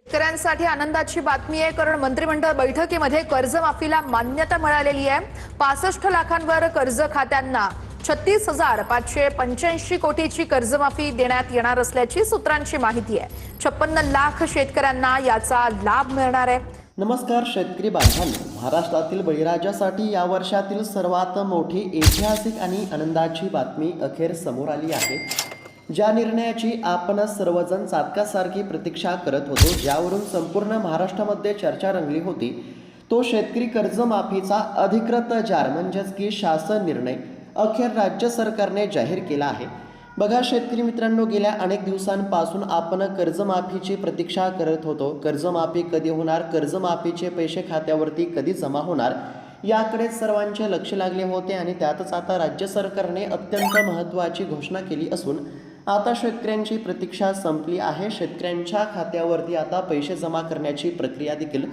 शेतकऱ्यांसाठी आनंदाची बातमी आहे, कारण मंत्रिमंडळ बैठकीमध्ये कर्जमाफीला मान्यता मिळालेली आहे। 65 लाखांवर कर्ज खात्यांना 36,585 कोटीची कर्जमाफी देण्यात येणार असल्याची सूत्रांची माहिती आहे। 56 लाख शेतकऱ्यांना याचा लाभ मिळणार आहे। नमस्कार शेतकरी बांधवांनो, महाराष्ट्रातील बळीराजासाठी या वर्षातील सर्वात मोठी ऐतिहासिक आणि आनंदाची बातमी अखेर समोर आली आहे। ज्या निर्णयाची आपण सर्वजण चातकासारखी प्रतीक्षा करत होतो, ज्यावरून संपूर्ण महाराष्ट्रामध्ये चर्चा रंगली होती, तो शेतकरी कर्जमाफीचा अधिकृत जाहीर म्हणजेच की शासन निर्णय अखेर राज्य सरकारने जाहीर केला आहे। बघा शेतकरी मित्रांनो, गेल्या अनेक दिवसांपासून आपण कर्जमाफीची प्रतीक्षा करत होतो। कर्जमाफी कधी होणार, कर्जमाफीचे पैसे खात्यावरती कधी जमा होणार, याकडे सर्वांचे लक्ष लागले होते आणि त्यातच आता राज्य सरकारने अत्यंत महत्त्वाची घोषणा केली असून आता शेतकऱ्यांची प्रतीक्षा संपली आहे। शेतकऱ्यांच्या खात्यावरती आता पैसे जमा करण्याची प्रक्रिया देखील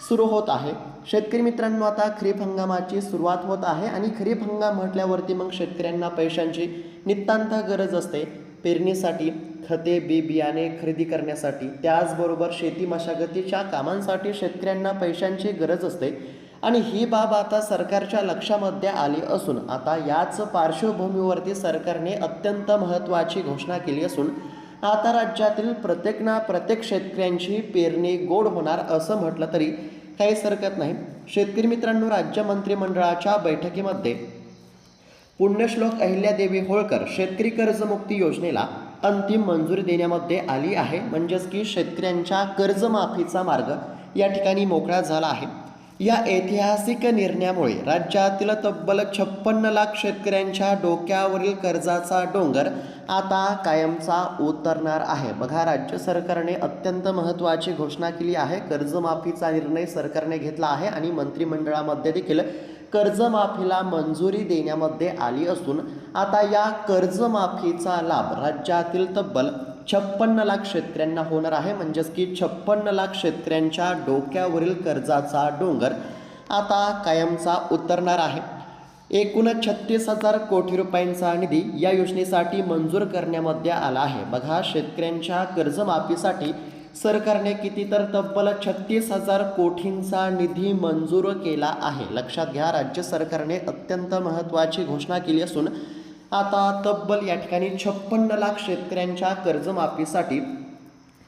सुरू होत आहे। शेतकरी मित्रांनो, आता खरीप हंगामाची सुरुवात होत आहे आणि खरीप हंगाम म्हटल्यावरती मग शेतकऱ्यांना पैशांची नितांत गरज असते। पेरणीसाठी, खते, बी बियाणे खरेदी करण्यासाठी, त्याचबरोबर शेती मशागतीच्या कामांसाठी शेतकऱ्यांना पैशांची गरज असते आणि ही बाब आता सरकारच्या लक्षामध्ये आली असून आता याच पार्श्वभूमीवरती सरकारने अत्यंत महत्त्वाची घोषणा केली असून आता राज्यातील प्रत्येक शेतकऱ्यांची पेरणी गोड होणार असं म्हटलं तरी काहीच हरकत नाही। शेतकरी मित्रांनो, राज्य मंत्रिमंडळाच्या बैठकीमध्ये पुण्यश्लोक अहिल्यादेवी होळकर शेतकरी कर्जमुक्ती योजनेला अंतिम मंजुरी देण्यामध्ये आली आहे। म्हणजेच की शेतकऱ्यांच्या कर्जमाफीचा मार्ग या ठिकाणी मोकळा झाला आहे। या ऐतिहासिक निर्णयामुळे राज्यातील तब्बल 56 लाख शेतकऱ्यांच्या डोक्यावरील कर्जाचा डोंगर आता कायमचा उतरणार आहे। बघा, राज्य सरकारने अत्यंत महत्त्वाची घोषणा केली आहे। कर्जमाफीचा निर्णय सरकारने घेतला आहे आणि मंत्रिमंडळामध्ये देखील कर्जमाफीला मंजुरी देण्यामध्ये आली असून आता या कर्जमाफीचा लाभ राज्यातील तब्बल 56 लाख शेतकऱ्यांना होणार आहे। म्हणजेच की 56 लाख शेतकऱ्यांच्या डोक्यावरील कर्जाचा डोंगर आता कायमचा उतरणार आहे। एकूण 36,000 कोटी रुपयांचा निधी या योजनेसाठी मंजूर करण्यामध्ये आला आहे। बघा, शेतकऱ्यांच्या कर्जमाफीसाठी सरकारने किती तर तब्बल 36,000 कोटींचा निधी मंजूर केला आहे। लक्षात घ्या, राज्य सरकारने अत्यंत महत्त्वाची घोषणा केली असून आता तब्बल या ठिकाणी 56 लाख शेतकऱ्यांच्या कर्जमाफीसाठी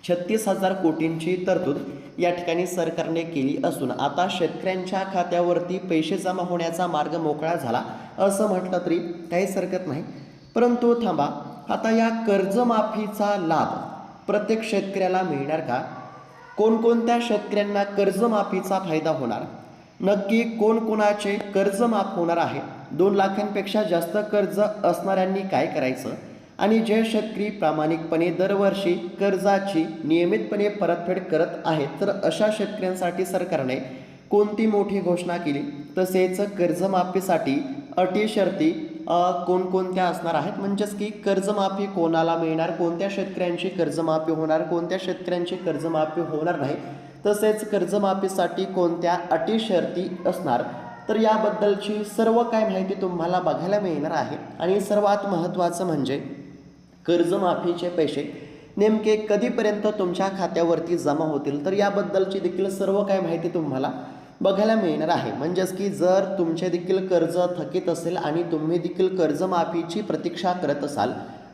36,000 कोटींची तरतूद या ठिकाणी सरकारने केली असून आता शेतकऱ्यांच्या खात्यावरती पैसे जमा होण्याचा मार्ग मोकळा झाला असं म्हटलं तरी काहीच हरकत नाही। परंतु थांबा, आता या कर्जमाफीचा लाभ प्रत्येक शेतकऱ्याला मिळणार का? कोणकोणत्या शेतकऱ्यांना कर्जमाफीचा फायदा होणार? नक्की कोणकोणाचे कर्ज माफ होणार आहे? 2 लाखांपेक्षा जास्त कर्ज असणाऱ्यांनी काय करायचं? आणि जे शेतकरी प्रामाणिकपणे दरवर्षी कर्जाची नियमितपणे परतफेड करत आहेत, तर अशा शेतकऱ्यांसाठी सरकारने कोणती मोठी घोषणा केली? तसेच कर्जमाफीसाठी अटी शर्ती कोणकोणत्या असणार आहेत? म्हणजेच की कर्जमाफी कोणाला मिळणार, कोणत्या शेतकऱ्यांची कर्जमाफी होणार, कोणत्या शेतकऱ्यांची कर्जमाफी होणार नाही, तसेच कर्जमाफीसाठी कोणत्या अटी शर्ती असणार, तर याबद्दलची सर्व काय माहिती तुम्हाला बघायला मिळणार आहे। आणि सर्वात महत्त्वाचं म्हणजे कर्जमाफीचे पैसे नेमके कधीपर्यंत तुमच्या खात्यावरती जमा होतील, तर याबद्दलची देखील सर्व काय माहिती तुम्हाला बघायला मिळणार आहे। म्हणजेच की जर तुमचे देखील कर्ज थकीत असेल आणि तुम्ही देखील कर्जमाफीची प्रतीक्षा करत असाल,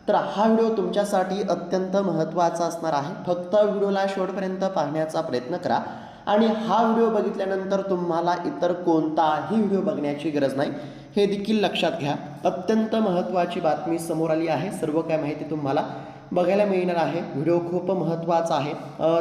तर हा व्हिडिओ तुमच्यासाठी अत्यंत महत्त्वाचा असणार आहे। फक्त व्हिडिओला शेवटपर्यंत पाहण्याचा प्रयत्न करा आणि हा व्हिडिओ बघितल्यानंतर तुम्हाला इतर कोणताही व्हिडिओ बघण्याची गरज नाही, हे देखील लक्षात घ्या। अत्यंत महत्त्वाची बातमी समोर आली आहे। सर्व काय माहिती तुम्हाला बघायला मिळणार आहे। व्हिडिओ खूप महत्त्वाचा आहे,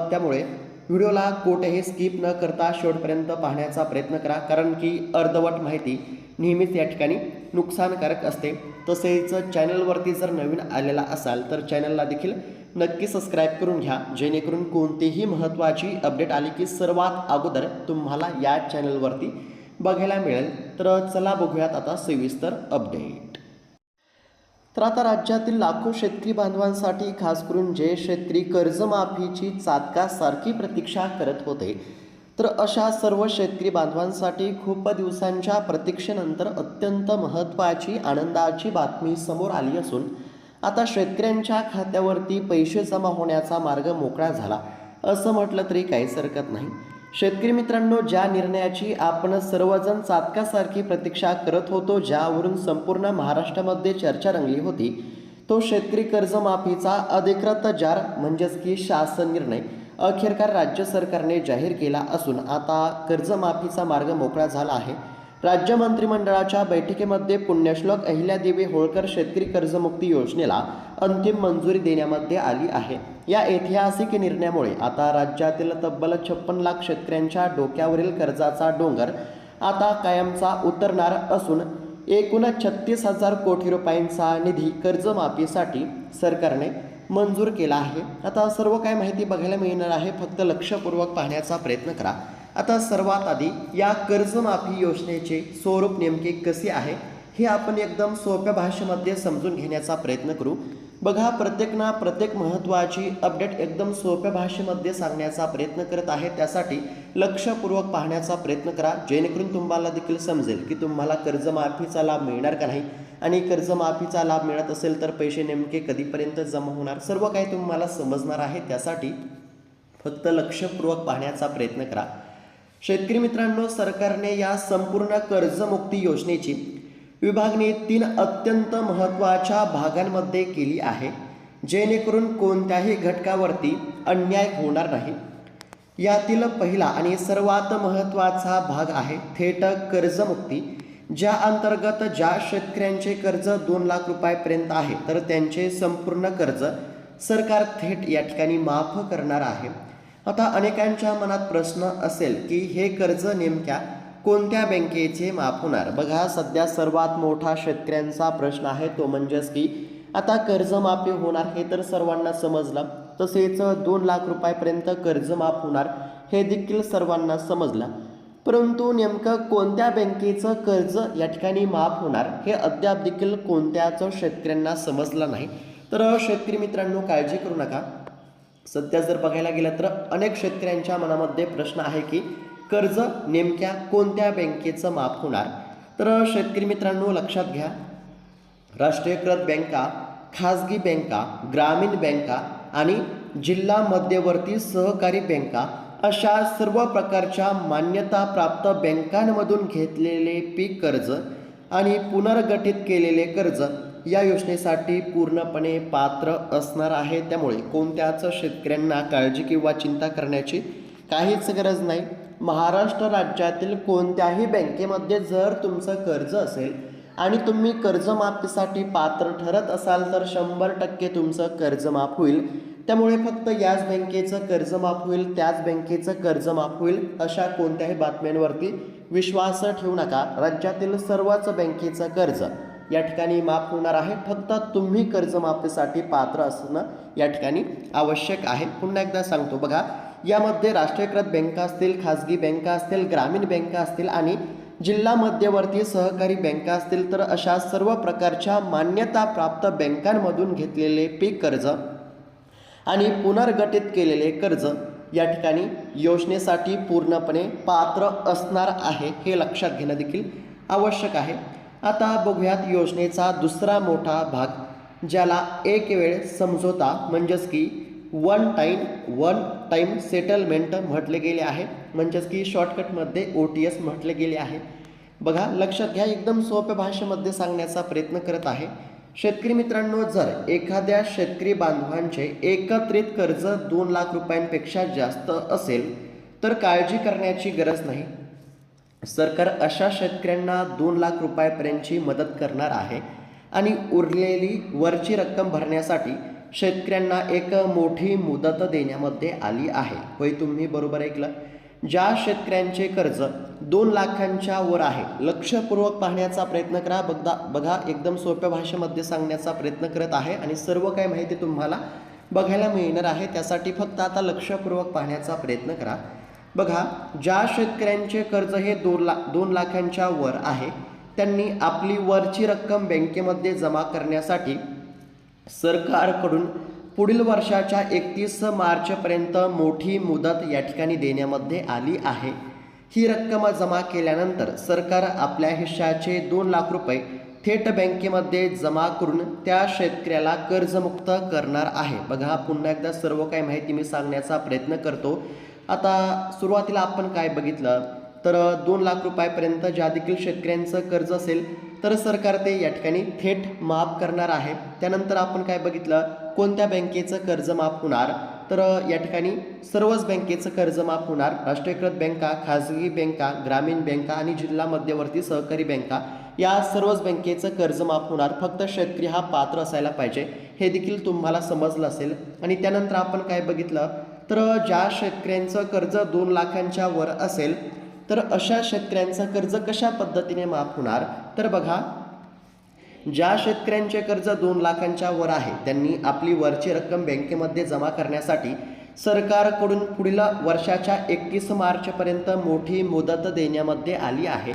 त्यामुळे व्हिडिओला कोठेही स्किप न करता शेवटपर्यंत पाहण्याचा प्रयत्न करा, कारण की अर्धवट माहिती नेहमीच या ठिकाणी नुकसानकारक असते। तसेच चॅनलवरती जर नवीन आलेला असाल तर चॅनलला देखील नक्की सबस्क्राईब करून घ्या, जेणेकरून कोणतीही महत्त्वाची अपडेट आली की सर्वात अगोदर तुम्हाला या चॅनलवरती बघायला मिळेल। तर चला बघूयात आता सविस्तर अपडेट। तर आता राज्यातील लाखो शेतकरी बांधवांसाठी, खास करून जे शेतकरी कर्जमाफीची चातकासारखी प्रतीक्षा करत होते, तर अशा सर्व शेतकरी बांधवांसाठी खूप दिवसांच्या प्रतीक्षेनंतर अत्यंत महत्त्वाची आनंदाची बातमी समोर आली असून आता शेतकऱ्यांच्या खात्यावरती पैसे जमा होण्याचा मार्ग मोकळा झाला। असं म्हटलं तरी काहीच हरकत नाही. शेतकरी मित्रांनो, ज्या निर्णयाची आपण सर्वजण चातकासारखी प्रतीक्षा करत होतो, ज्यावरून संपूर्ण महाराष्ट्रामध्ये चर्चा रंगली होती, तो शेतकरी कर्जमाफीचा अधिकृत जाहीर म्हणजेच की शासन निर्णय अखेरकार राज्य सरकारने जाहीर केला असून आता कर्जमाफीचा मार्ग मोकळा झाला आहे. राज्य मंत्रिमंडळाच्या बैठकीमध्ये पुण्यश्लोक अहिल्यादेवी होळकर शेतकरी कर्जमुक्ती योजनेला अंतिम मंजुरी देण्यामध्ये आली आहे. या ऐतिहासिक निर्णयामुळे आता राज्यातील तब्बल 56 लाख शेतकऱ्यांच्या डोक्यावरील कर्जाचा डोंगर आता कायमचा उतरणार असून एकूण 36,000 कोटी रुपयांचा निधी कर्जमाफीसाठी सरकारने मंजूर केला आहे. आता सर्व काय माहिती बघायला मिळणार आहे, फक्त लक्षपूर्वक पाहण्याचा प्रयत्न करा. आता सर्वात आधी या कर्जमाफी योजनेचे स्वरूप नेमके कसे आहे हे आपण एकदम सोप्या भाषेमध्ये समजून घेण्याचा प्रयत्न करू. बघा, प्रत्येक महत्त्वाची अपडेट एकदम सोप्या भाषेमध्ये सांगण्याचा प्रयत्न करत आहे. त्यासाठी लक्षपूर्वक पाहण्याचा प्रयत्न करा, जेणेकरून तुम्हाला देखील समजेल की तुम्हाला कर्जमाफीचा लाभ मिळणार का नाही, आणि कर्जमाफीचा लाभ मिळत असेल तर पैसे नेमके कधीपर्यंत जमा होणार, सर्व काही तुम्हाला समजणार आहे. त्यासाठी फक्त लक्षपूर्वक पाहण्याचा प्रयत्न करा. शेतकरी मित्रांनो, सरकारने या संपूर्ण कर्जमुक्ती योजनेची विभागणी 3 अत्यंत महत्त्वाच्या भागांमध्ये केली आहे, जेणेकरून कोणत्याही घटकावरती अन्याय होणार नाही. यातील पहिला आणि सर्वात महत्त्वाचा भाग आहे थेट कर्जमुक्ती, ज्या अंतर्गत ज्या शेतकऱ्यांचे कर्ज 2 लाख रुपयापर्यंत आहे तर त्यांचे संपूर्ण कर्ज सरकार थेट या ठिकाणी माफ करणार आहे. आता अनेकांच्या मनात प्रश्न असेल की हे कर्ज नेमक्या कोणत्या बँकेचे माफ होणार. बघा, सध्या सर्वात मोठा शेतकऱ्यांचा प्रश्न आहे तो म्हणजेच की आता कर्जमाफी होणार हे तर सर्वांना समजलं, तसेच 2 लाख रुपयापर्यंत कर्ज माफ होणार हे देखील सर्वांना समजलं, परंतु नेमकं कोणत्या बँकेचं कर्ज या ठिकाणी माफ होणार हे अद्याप देखील कोणत्याच शेतकऱ्यांना समजलं नाही. तर शेतकरी मित्रांनो, काळजी करू नका. सध्या जर बघायला गेलं तर अनेक शेतकऱ्यांच्या मनामध्ये प्रश्न आहे की कर्ज नेमक्या कोणत्या बँकेचं माफ होणार. तर शेतकरी मित्रांनो, लक्षात घ्या, राष्ट्रीयकृत बँका, खाजगी बँका, ग्रामीण बँका आणि जिल्हा मध्यवर्ती सहकारी बँका अशा सर्व प्रकारच्या मान्यताप्राप्त बँकांमधून घेतलेले पीक कर्ज आणि पुनर्गठित केलेले कर्ज या योजनेसाठी पूर्णपणे पात्र असणार आहे. त्यामुळे कोणत्याच शेतकऱ्यांना काळजी किंवा चिंता करण्याची काहीच गरज नाही. महाराष्ट्र राज्यातील कोणत्याही बँकेमध्ये जर तुमचं कर्ज असेल आणि तुम्ही कर्जमाफीसाठी पात्र ठरत असाल तर 100% तुमचं कर्ज माफ होईल. त्यामुळे फक्त याच बँकेचं कर्ज माफ होईल, त्याच बँकेचं कर्ज माफ होईल अशा कोणत्याही बातम्यांवरती विश्वास ठेवू नका. राज्यातील सर्वच बँकेचं कर्ज या ठिकाणी माफ होणार आहे. फक्त तुम्ही कर्जमाफीसाठी पात्र असणं या ठिकाणी आवश्यक आहे. पुन्हा एकदा सांगतो, बघा, यामध्ये राष्ट्रीयकृत बँका असतील, खाजगी बँका असतील, ग्रामीण बँका असतील आणि जिल्हा मध्यवर्ती सहकारी बँका असतील, तर अशा सर्व प्रकारच्या मान्यताप्राप्त बँकांमधून घेतलेले पीक कर्ज आणि पुनर्गठित केलेले कर्ज या ठिकाणी योजनेसाठी पूर्णपणे पात्र असणार आहे, हे लक्षात घेणं देखील आवश्यक आहे. आता बघूयात योजनेचा दुसरा मोठा भाग, ज्याला एक वेळ समझोता म्हणजेच की वन टाईम सेटलमेंट म्हटले गेले आहे, म्हणजेच की शॉर्टकटमध्ये OTS म्हटले गेले आहे. बघा, लक्षात घ्या, एकदम सोप्या भाषेमध्ये सांगण्याचा प्रयत्न करत आहे. शेतकरी मित्रांनो, जर एखाद्या शेतकरी बांधवांचे एकत्रित कर्ज 2 लाख रुपयांपेक्षा जास्त असेल तर काळजी करण्याची गरज नाही. सरकार अशा शेतकऱ्यांना 2 लाख रुपयापर्यंतची मदत करणार आहे आणि उरलेली वरची रक्कम भरण्यासाठी शेतकऱ्यांना एक मोठी मुदत देण्यामध्ये आली आहे. होय, तुम्ही बरोबर ऐकलं. ज्या शेतकऱ्यांचे कर्ज 2 लाखांच्या वर आहे, लक्षपूर्वक पाहण्याचा प्रयत्न करा. बघा, एकदम सोप्या भाषेमध्ये सांगण्याचा प्रयत्न करत आहे आणि सर्व काही माहिती तुम्हाला बघायला मिळणार आहे. त्यासाठी फक्त आता लक्षपूर्वक पाहण्याचा प्रयत्न करा. बघा, ज्या शेतकऱ्यांचे कर्ज हे 2 लाखांच्या वर आहे, त्यांनी आपली वरची रक्कम बँकेमध्ये जमा करण्यासाठी सरकारकडून पुढील वर्षाच्या 31 मार्चपर्यंत मोठी मुदत या ठिकाणी देण्यामध्ये आली आहे. ही रक्कम जमा केल्यानंतर सरकार आपल्या हिश्श्याचे 2 लाख रुपये थेट बँकेमध्ये जमा करून त्या शेतकऱ्याला कर्जमुक्त करणार आहे. बघा, पुन्हा एकदा सर्व काही माहिती मी सांगण्याचा प्रयत्न करतो. आता सुरुवातीला आपण काय बघितलं तर 2 लाख रुपयापर्यंत ज्या देखील शेतकऱ्यांचं कर्ज असेल तर सरकार ते या ठिकाणी थेट माफ करणार आहे. त्यानंतर आपण काय बघितलं, कोणत्या बँकेचं कर्ज माफ होणार तर या ठिकाणी सर्वच बँकेचं कर्ज माफ होणार. राष्ट्रीयकृत बँका, खाजगी बँका, ग्रामीण बँका आणि जिल्हा मध्यवर्ती सहकारी बँका या सर्वच बँकेचं कर्ज माफ होणार. फक्त शेतकरी हा पात्र असायला पाहिजे, हे देखील तुम्हाला समजलं असेल. आणि त्यानंतर आपण काय बघितलं तर ज्या शेतकऱ्यांचं कर्ज 2 लाखांच्या वर असेल तर अशा शेतकऱ्यांचं कर्ज कशा पद्धतीने माफ होणार तर बघा, ज्या शेतकऱ्यांचे कर्ज 2 लाखांच्या वर आहे त्यांनी आपली वरची रक्कम बँकेमध्ये जमा करण्यासाठी सरकारकडून पुढील वर्षाच्या 31 मार्चपर्यंत मोठी मुदत देण्यामध्ये आली आहे.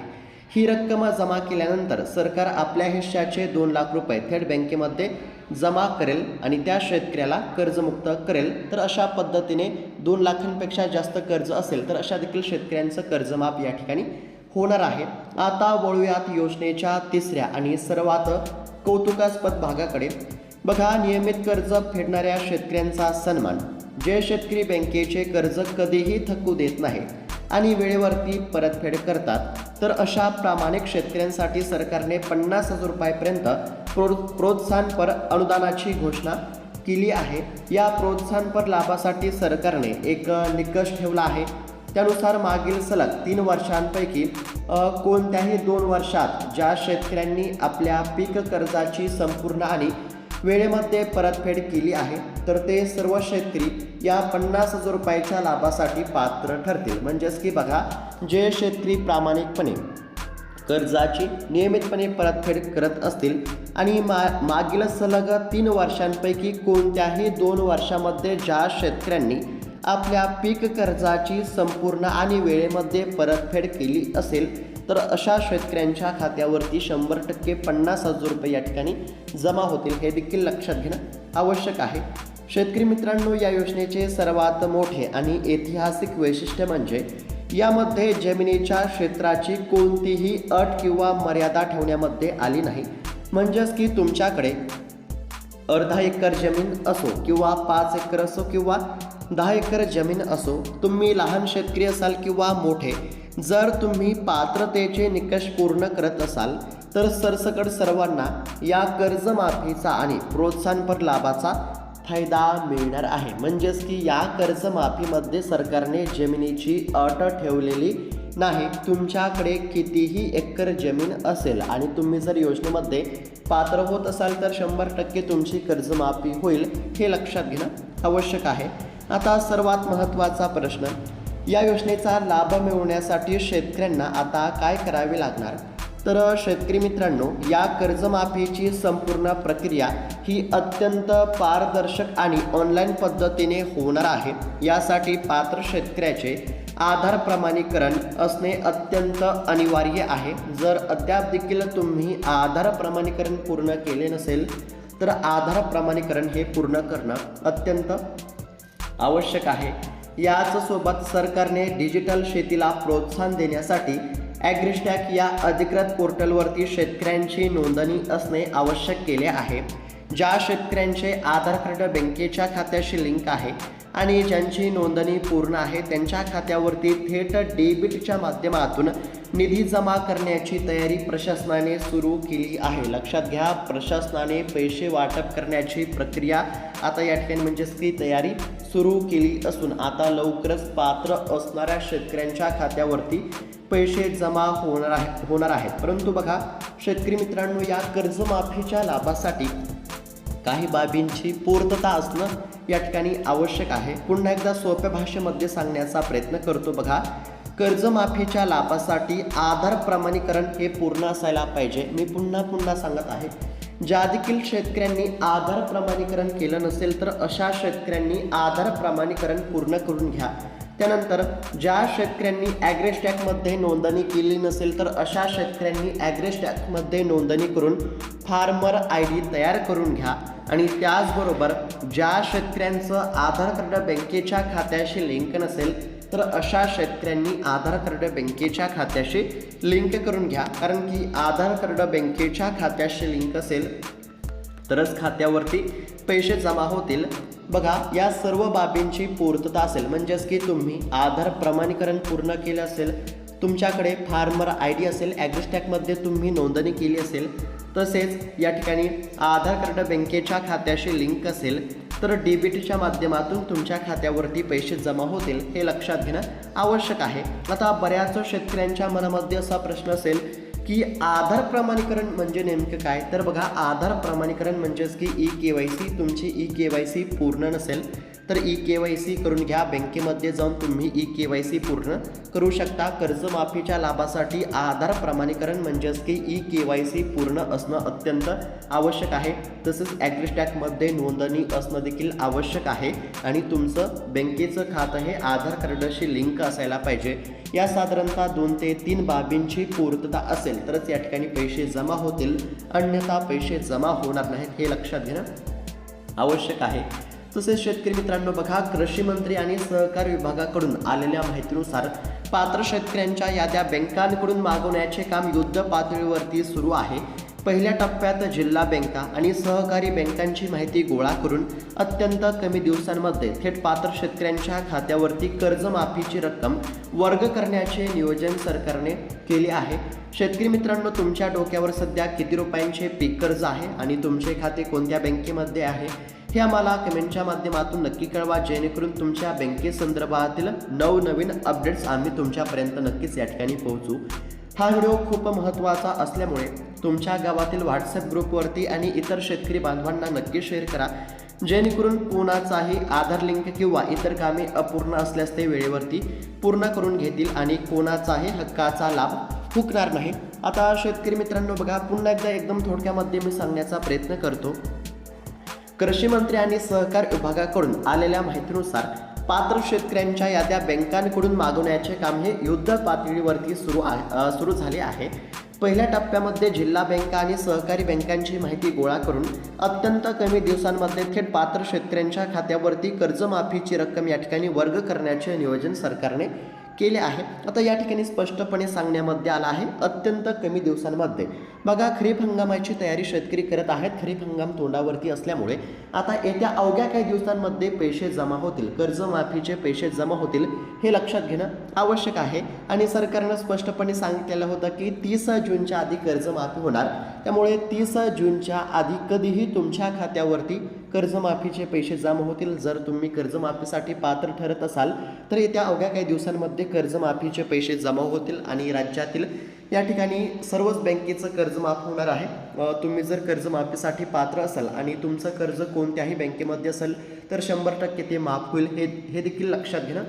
ही रक्कम जमा केल्यानंतर सरकार आपल्या हिश्श्याचे 2 लाख रुपये थेट बँकेमध्ये जमा करेल आणि त्या शेतकऱ्याला कर्जमुक्त करेल. तर अशा पद्धतीने 2 लाखांपेक्षा जास्त कर्ज असेल तर अशा देखील शेतकऱ्यांचं कर्जमाफ या ठिकाणी होणार आहे. आता वळूयात योजनेच्या तिसऱ्या आणि सर्वात कौतुकास्पद भागाकडे. बघा, नियमित कर्ज फेडणाऱ्या शेतकऱ्यांचा सन्मान. जे शेतकरी बँकेचे कर्ज कधीही थकू देत नाही आणि वेळेवरती परतफेड करतात तर अशा प्रामाणिक शेतकऱ्यांसाठी सरकारने 50,000 रुपयापर्यंत प्रोत्साहनपर अनुदानाची घोषणा केली आहे. या प्रोत्साहनपर लाभासाठी सरकारने एक निकष ठेवला आहे. त्यानुसार मागील सलग 3 वर्षांपैकी कोणत्याही 2 वर्षात ज्या शेतकऱ्यांनी आपल्या पीक कर्जाची संपूर्ण आणि वेळेमध्ये परतफेड केली आहे तर ते सर्व शेतकरी या 50,000 रुपयाच्या लाभासाठी पात्र ठरतील. म्हणजेच की बघा, जे शेतकरी प्रामाणिकपणे कर्जाची नियमितपणे परतफेड करत असतील आणि मागील सलग 3 वर्षांपैकी कोणत्याही 2 वर्षामध्ये ज्या शेतकऱ्यांनी आपल्या पीक कर्जाची संपूर्ण आणि वेळेमध्ये परतफेड केली असेल तर अशा शेतकऱ्यांच्या खात्यावरती 100% 50,000 रुपये या ठिकाणी जमा होतील. हे देखील लक्षात घेणं आवश्यक आहे. शेतकरी मित्रांनो, या योजनेचे सर्वात मोठे आणि ऐतिहासिक वैशिष्ट्य म्हणजे यामध्ये जमिनीच्या क्षेत्राची कोणतीही अट किंवा मर्यादा ठेवण्यामध्ये आली नाही. म्हणजेच की तुमच्याकडे अर्धा एकर जमीन असो किंवा 5 एकर असो किंवा 10 एकर जमीन असो, तुम्ही लहान शेतकरी असाल किंवा मोठे, जर तुम्ही पात्रतेचे निकष पूर्ण करत असाल तर सरसकट सर्वांना या कर्जमाफीचा आणि प्रोत्साहनपर लाभाचा फायदा मिळणार आहे. म्हणजेच की या कर्जमाफीमध्ये सरकारने जमिनीची अट ठेवलेली नाही. तुमच्याकडे कितीही एकर जमीन असेल आणि तुम्ही जर योजनेमध्ये पात्र होत असाल तर 100% तुमची कर्जमाफी होईल, हे लक्षात घेणं आवश्यक आहे. आता सर्वात महत्त्वाचा प्रश्न, या योजनेचा लाभ मिळवण्यासाठी शेतकऱ्यांना आता काय करावे लागणार तर शेतकरी मित्रांनो, या कर्जमाफीची संपूर्ण प्रक्रिया ही अत्यंत पारदर्शक आणि ऑनलाईन पद्धतीने होणार आहे. यासाठी पात्र शेतकऱ्याचे आधार प्रमाणीकरण असणे अत्यंत अनिवार्य आहे. जर अद्याप देखील तुम्ही आधार प्रमाणीकरण पूर्ण केले नसेल तर आधार प्रमाणीकरण हे पूर्ण करणं अत्यंत आवश्यक आहे. याच सोबत सरकारने डिजिटल शेतीला प्रोत्साहन देण्यासाठी ॲग्रिस्टॅक या अधिकृत पोर्टलवरती शेतकऱ्यांची नोंदणी असणे आवश्यक केले आहे. ज्या शेतकऱ्यांचे आधार कार्ड बँकेच्या खात्याशी लिंक आहे आणि ज्यांची नोंदणी पूर्ण आहे त्यांच्या खात्यावरती थेट डेबिटच्या माध्यमातून निधी जमा करण्याची तयारी प्रशासनाने सुरू केली आहे. लक्षात घ्या, प्रशासनाने पैसे वाटप करण्याची प्रक्रिया आता या ठिकाणी म्हणजेच की तयारी सुरू केली असून आता लवकरच पात्र असणाऱ्या शेतकऱ्यांच्या खात्यावरती पैसे जमा होणार आहेत. परंतु बघा शेतकरी मित्रांनो, या कर्जमाफीच्या लाभासाठी काही बाबींची पूर्तता असणं या ठिकाणी आवश्यक आहे. पुन्हा एकदा सोप्या भाषेमध्ये सांगण्याचा प्रयत्न करतो. बघा, कर्जमाफीच्या लाभासाठी आधार प्रमाणीकरण हे पूर्ण असायला पाहिजे. मी पुन्हा सांगत आहे, ज्या देखील शेतकऱ्यांनी आधार प्रमाणीकरण केलं नसेल तर अशा शेतकऱ्यांनी आधार प्रमाणीकरण पूर्ण करून घ्या. त्यानंतर ज्या शेतकऱ्यांनी ॲग्रिस्टॅकमध्ये नोंदणी केली नसेल तर अशा शेतकऱ्यांनी ॲग्रिस्टॅकमध्ये नोंदणी करून फार्मर ID तयार करून घ्या. आणि त्याचबरोबर ज्या शेतकऱ्यांचं आधार कार्ड बँकेच्या खात्याशी लिंक नसेल तर अशा शेतकऱ्यांनी आधार कार्ड बँकेच्या खात्याशी लिंक करून घ्या, कारण की आधार कार्ड बँकेच्या खात्याशी लिंक असेल तरच खात्यावरती पैसे जमा होतील. बघा, या सर्व बाबींची पूर्तता असेल म्हणजेच की तुम्ही आधार प्रमाणीकरण पूर्ण केलं असेल, तुमच्याकडे फार्मर ID असेल, ॲग्रिस्टॅकमध्ये तुम्ही नोंदणी केली असेल, तसेच या ठिकाणी आधार कार्ड बँकेच्या खात्याशी लिंक असेल तर DBTच्या माध्यमातून तुमच्या खात्यावरती पैसे जमा होतील, हे लक्षात घेणं आवश्यक आहे. आता बऱ्याच शेतकऱ्यांच्या मनामध्ये असा प्रश्न असेल की आधार प्रमाणीकरण म्हणजे नेमकं काय? तर बघा, आधार प्रमाणीकरण म्हणजेच की eKYC. तुमची eKYC पूर्ण नसेल तर eKYC करून घ्या. बँकेमध्ये जाऊन तुम्ही eKYC पूर्ण करू शकता. कर्जमाफीच्या लाभासाठी आधार प्रमाणीकरण म्हणजेच की eKYC पूर्ण असणं अत्यंत आवश्यक आहे. तसंच ॲग्रिस्टॅकमध्ये नोंदणी असणं देखील आवश्यक आहे आणि तुमचं बँकेचं खातं हे आधार कार्डशी लिंक असायला पाहिजे. या साधारणतः 2 ते 3 बाबींची पूर्तता असेल तरच या ठिकाणी पैसे जमा होतील, अन्यथा पैसे जमा होणार नाहीत, हे लक्षात घेणं आवश्यक आहे. तसेच शेतकरी मित्रांनो, बघा, कृषी मंत्री आणि सहकार विभागाकडून आलेल्या माहितीनुसार पात्र शेतकऱ्यांच्या याद्या बँकांकडून मागवण्याचे काम युद्ध पातळीवरती सुरू आहे. पहिल्या टप्प्यात जिल्हा बँका आणि सहकारी बँकांची माहिती गोळा करून अत्यंत कमी दिवसांमध्ये थेट पात्र शेतकऱ्यांच्या खात्यावरती कर्जमाफीची रक्कम वर्ग करण्याचे नियोजन सरकारने केले आहे. शेतकरी मित्रांनो, तुमच्या डोक्यावर सध्या किती रुपयांचे पीक कर्ज आहे आणि तुमचे खाते कोणत्या बँकेमध्ये आहे हे आम्हाला कमेंटच्या माध्यमातून नक्की कळवा, जेणेकरून तुमच्या बँकेसंदर्भातील नवनवीन अपडेट्स आम्ही तुमच्यापर्यंत नक्कीच या ठिकाणी पोहोचू. हा व्हिडिओ खूप महत्त्वाचा असल्यामुळे तुमच्या गावातील व्हॉट्सअप ग्रुपवरती आणि इतर शेतकरी बांधवांना नक्की शेअर करा, जेणेकरून कोणाचाही आधार लिंक किंवा इतर कामे अपूर्ण असल्यास ते वेळेवरती पूर्ण करून घेतील आणि कोणाचाही हक्काचा लाभ हुकणार नाही. आता शेतकरी मित्रांनो, बघा, पुन्हा एकदा एकदम थोडक्यामध्ये मी सांगण्याचा प्रयत्न करतो. कृषी मंत्री आणि सहकार विभागाकडून आलेल्या माहितीनुसार पात्र शेतकऱ्यांच्या याद्या बँकांकडून मागवण्याचे काम हे युद्ध पातळीवरती सुरू झाले आहे. पहिल्या टप्प्यामध्ये जिल्हा बँका आणि सहकारी बँकांची माहिती गोळा करून अत्यंत कमी दिवसांमध्ये थेट पात्र शेतकऱ्यांच्या खात्यावरती कर्जमाफीची रक्कम या ठिकाणी वर्ग करण्याचे नियोजन सरकारने केले आहे. आता या ठिकाणी स्पष्टपणे सांगण्यामध्ये आलं आहे अत्यंत कमी दिवसांमध्ये. बघा, खरीप हंगामाची तयारी शेतकरी करत आहेत. खरीप हंगाम तोंडावरती असल्यामुळे आता येत्या अवघ्या काही दिवसांमध्ये पैसे जमा होतील, कर्जमाफीचे पैसे जमा होतील, हे लक्षात घेणं आवश्यक आहे. आणि सरकारनं स्पष्टपणे सांगितलेलं होतं की 30 जूनच्या आधी कर्जमाफी होणार, त्यामुळे 30 जूनच्या आधी कधीही तुमच्या खात्यावरती कर्जमाफीचे पैसे जमा होतील. जर तुम्ही कर्जमाफीसाठी पात्र ठरत असाल तर येत्या अवघ्या काही दिवसांमध्ये कर्जमाफीचे पैसे जमा होतील आणि राज्यातील या ठिकाणी सर्वच बँकेचं कर्ज माफ होणार आहे. तुम्ही जर कर्जमाफीसाठी पात्र असाल आणि तुमचं कर्ज कोणत्याही बँकेमध्ये असेल तर 100% ते माफ होईल, हे देखील लक्षात घेणं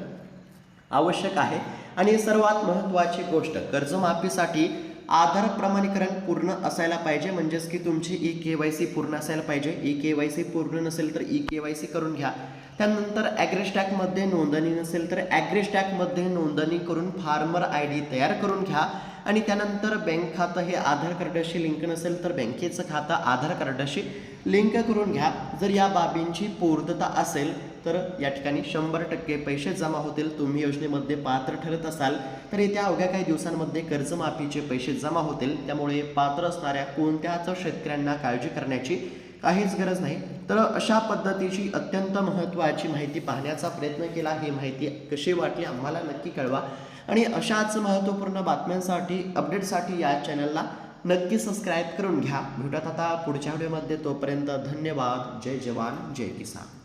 आवश्यक आहे. आणि सर्वात महत्त्वाची गोष्ट, कर्जमाफीसाठी आधार प्रमाणीकरण पूर्ण असायला पाहिजे, म्हणजेच की तुमची eKYC पूर्ण असायला पाहिजे. eKYC पूर्ण नसेल तर eKYC करून घ्या. त्यानंतर ॲग्रिस्टॅकमध्ये नोंदणी नसेल तर ॲग्रिस्टॅकमध्ये नोंदणी करून फार्मर ID तयार करून घ्या. आणि त्यानंतर बँक खातं हे आधार कार्डाशी लिंक नसेल तर बँकेचं खातं आधार कार्डाशी लिंक करून घ्या. जर या बाबींची पूर्तता असेल तर या ठिकाणी 100% पैसे जमा होतील. तुम्ही योजनेमध्ये पात्र ठरत असाल तर येत्या अवघ्या काही दिवसांमध्ये कर्जमाफीचे पैसे जमा होतील. त्यामुळे पात्र असणाऱ्या कोणत्याच शेतकऱ्यांना काळजी करण्याची काहीच गरज नाही. तर अशा पद्धतीची अत्यंत महत्त्वाची माहिती पाहण्याचा प्रयत्न केला. ही माहिती कशी वाटली आम्हाला नक्की कळवा आणि अशाच महत्त्वपूर्ण बातम्यांसाठी, अपडेटसाठी या चॅनलला नक्की सबस्क्राईब करून घ्या. भेटूयात आता पुढच्या व्हिडिओमध्ये. तोपर्यंत धन्यवाद. जय जवान, जय किसान.